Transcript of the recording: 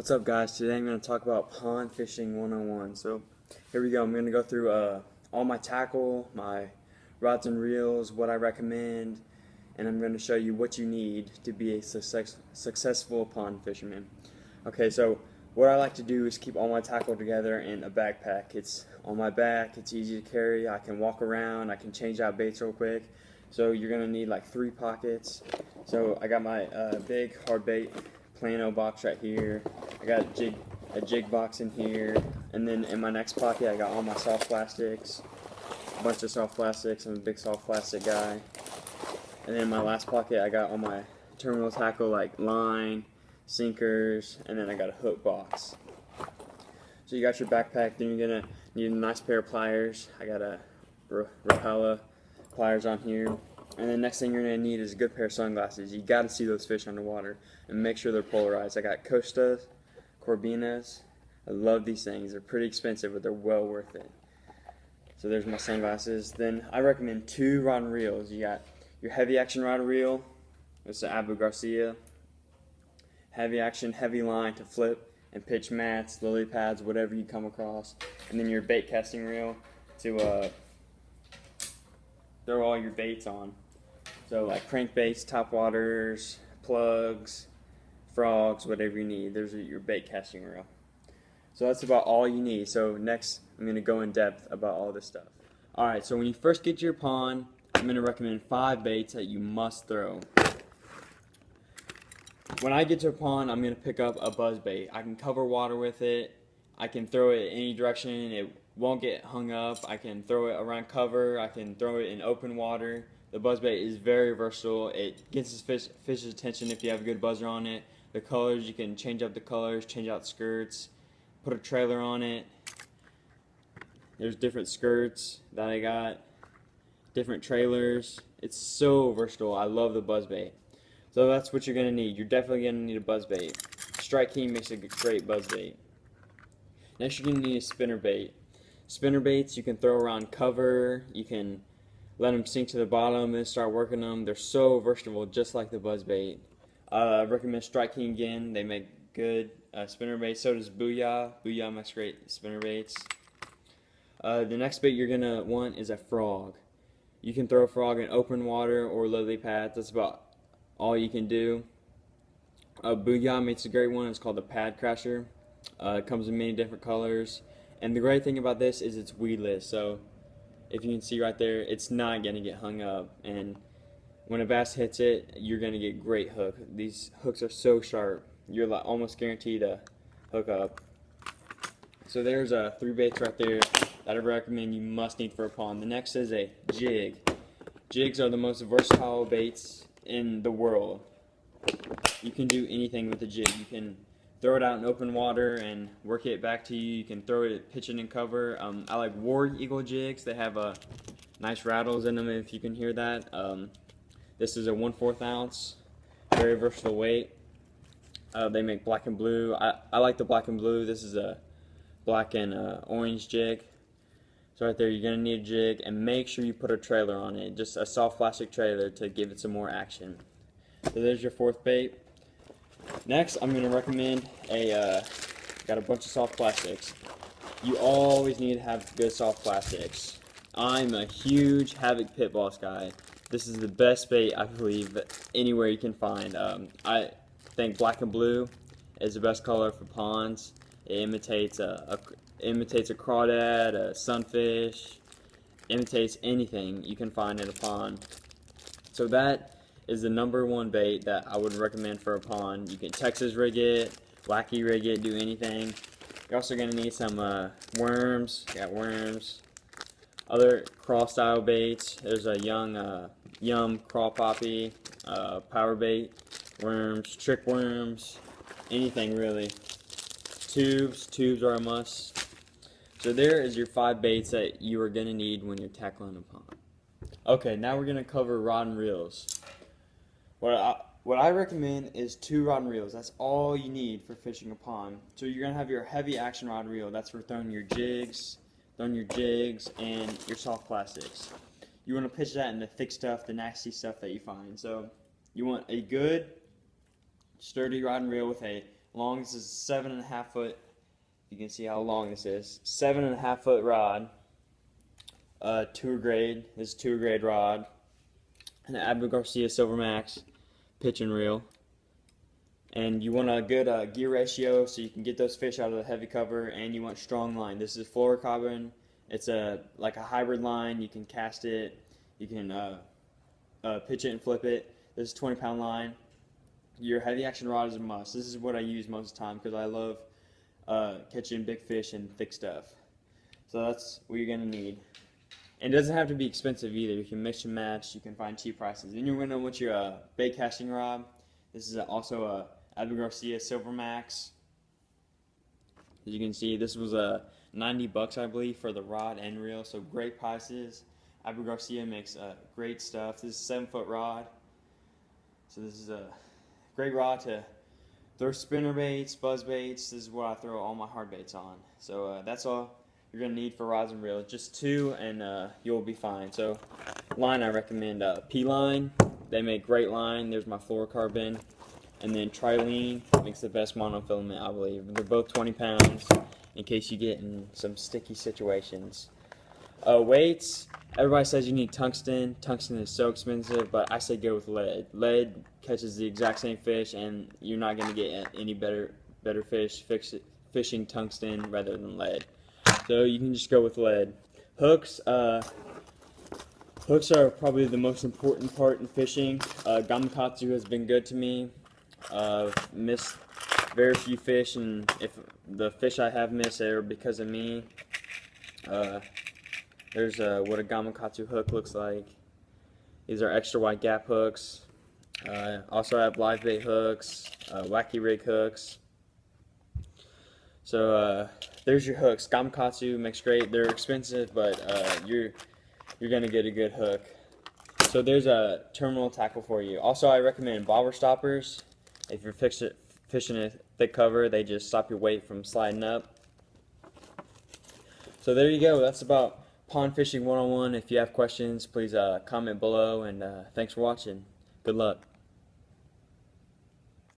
What's up, guys? Today I'm going to talk about pond fishing 101. So here we go. I'm going to go through all my tackle, my rods and reels, what I recommend, and I'm going to show you what you need to be a successful pond fisherman. Okay, so what I like to do is keep all my tackle together in a backpack. It's on my back, it's easy to carry, I can walk around, I can change out baits real quick. So you're going to need like 3 pockets. So I got my big hard bait Plano box right here. I got a jig box in here, and then in my next pocket I got all my soft plastics, a bunch of soft plastics. I'm a big soft plastic guy. And then in my last pocket I got all my terminal tackle like line, sinkers, and then I got a hook box. So you got your backpack, then you're gonna need a nice pair of pliers. I got a Rapala pliers on here. And the next thing you're going to need is a good pair of sunglasses. You got to see those fish underwater and make sure they're polarized. I got Costa Corbinas. I love these things. They're pretty expensive, but they're well worth it. So there's my sunglasses. Then I recommend 2 rod and reels. You got your heavy action rod and reel. It's the Abu Garcia. Heavy action, heavy line to flip and pitch mats, lily pads, whatever you come across. And then your bait casting reel to throw all your baits on. So like crankbaits, topwaters, plugs, frogs, whatever you need. There's your bait casting reel. So that's about all you need. So next I'm going to go in depth about all this stuff. Alright, so when you first get to your pond, I'm going to recommend 5 baits that you must throw. When I get to a pond, I'm going to pick up a buzz bait. I can cover water with it. I can throw it any direction. It won't get hung up. I can throw it around cover. I can throw it in open water. The buzzbait is very versatile. It gets the fish's attention if you have a good buzzer on it. The colors, you can change up the colors, change out skirts, put a trailer on it. There's different skirts that I got, different trailers. It's so versatile. I love the buzzbait. So that's what you're going to need. You're definitely going to need a buzzbait. Strike King makes a great buzzbait. Next you're going to need a spinnerbait. Spinnerbaits you can throw around cover. You can let them sink to the bottom and start working them. They're so versatile, just like the buzzbait. I recommend Strike King again. They make good spinnerbaits. So does Booyah. Booyah makes great spinnerbaits. The next bait you're going to want is a frog. You can throw a frog in open water or lily pads. That's about all you can do. Booyah makes a great one. It's called the Pad Crasher. It comes in many different colors. And the great thing about this is it's weedless. So if you can see right there, it's not going to get hung up. And when a bass hits it, you're going to get great hook. These hooks are so sharp. You're almost guaranteed to hook up. So there's 3 baits right there that I recommend you must need for a pond. The next is a jig. Jigs are the most versatile baits in the world. You can do anything with a jig. You can throw it out in open water and work it back to you. You can throw it, pitch it in cover. I like War Eagle jigs. They have nice rattles in them, if you can hear that. This is a 1/4 ounce, very versatile weight. They make black and blue. I like the black and blue. This is a black and orange jig. So right there, you're going to need a jig, and make sure you put a trailer on it, just a soft plastic trailer to give it some more action. So there's your 4th bait. Next, I'm going to recommend got a bunch of soft plastics. You always need to have good soft plastics. I'm a huge Havoc Pit Boss guy. This is the best bait, I believe, anywhere you can find. I think black and blue is the best color for ponds. It imitates a crawdad, a sunfish, imitates anything you can find in a pond. So that is the #1 bait that I would recommend for a pond. You can Texas rig it, wacky rig it, do anything. You're also going to need some worms. You got worms. Other crawl style baits. There's a Yum crawl poppy, power bait, worms, trick worms, anything really. Tubes are a must. So there is your 5 baits that you are going to need when you're tackling a pond. Okay, now we're going to cover rod and reels. What I recommend is 2 rod and reels. That's all you need for fishing a pond. So you're going to have your heavy action rod and reel. That's for throwing your jigs, and your soft plastics. You want to pitch that in the thick stuff, the nasty stuff that you find. So you want a good, sturdy rod and reel with a long. This is 7.5 foot. You can see how long this is. 7.5 foot rod. Tour grade. This is tour grade rod. An Abu Garcia Silver Max pitch and reel. And you want a good gear ratio so you can get those fish out of the heavy cover, and you want strong line. This is fluorocarbon. It's like a hybrid line. You can cast it. You can pitch it and flip it. This is 20-pound line. Your heavy action rod is a must. This is what I use most of the time because I love catching big fish and thick stuff. So that's what you're going to need. And it doesn't have to be expensive either. You can mix and match. You can find cheap prices. Then you're going to want your bait casting rod. This is also a Abu Garcia Silver Max. As you can see, this was $90, I believe, for the rod and reel. So great prices. Abu Garcia makes great stuff. This is a 7-foot rod. So this is a great rod to throw spinner baits, buzz baits. This is what I throw all my hard baits on. So that's all you're going to need for rods and reels. Just 2 and you'll be fine. So line, I recommend P-Line. They make great line. There's my fluorocarbon. And then Trilene makes the best monofilament, I believe. They're both 20 pounds in case you get in some sticky situations. Weights, everybody says you need tungsten. Tungsten is so expensive, but I say go with lead. Lead catches the exact same fish, and you're not going to get any better fish fishing tungsten rather than lead. So you can just go with lead. Hooks, hooks are probably the most important part in fishing. Gamakatsu has been good to me. Missed very few fish, and if the fish I have missed are because of me. There's what a Gamakatsu hook looks like. These are extra wide gap hooks. Also have live bait hooks, wacky rig hooks. So there's your hooks. Gamakatsu makes great. They're expensive, but you're gonna get a good hook. So there's a terminal tackle for you. Also, I recommend bobber stoppers. If you're fishing a thick cover, they just stop your weight from sliding up. So there you go. That's about pond fishing 101. If you have questions, please comment below, and thanks for watching. Good luck.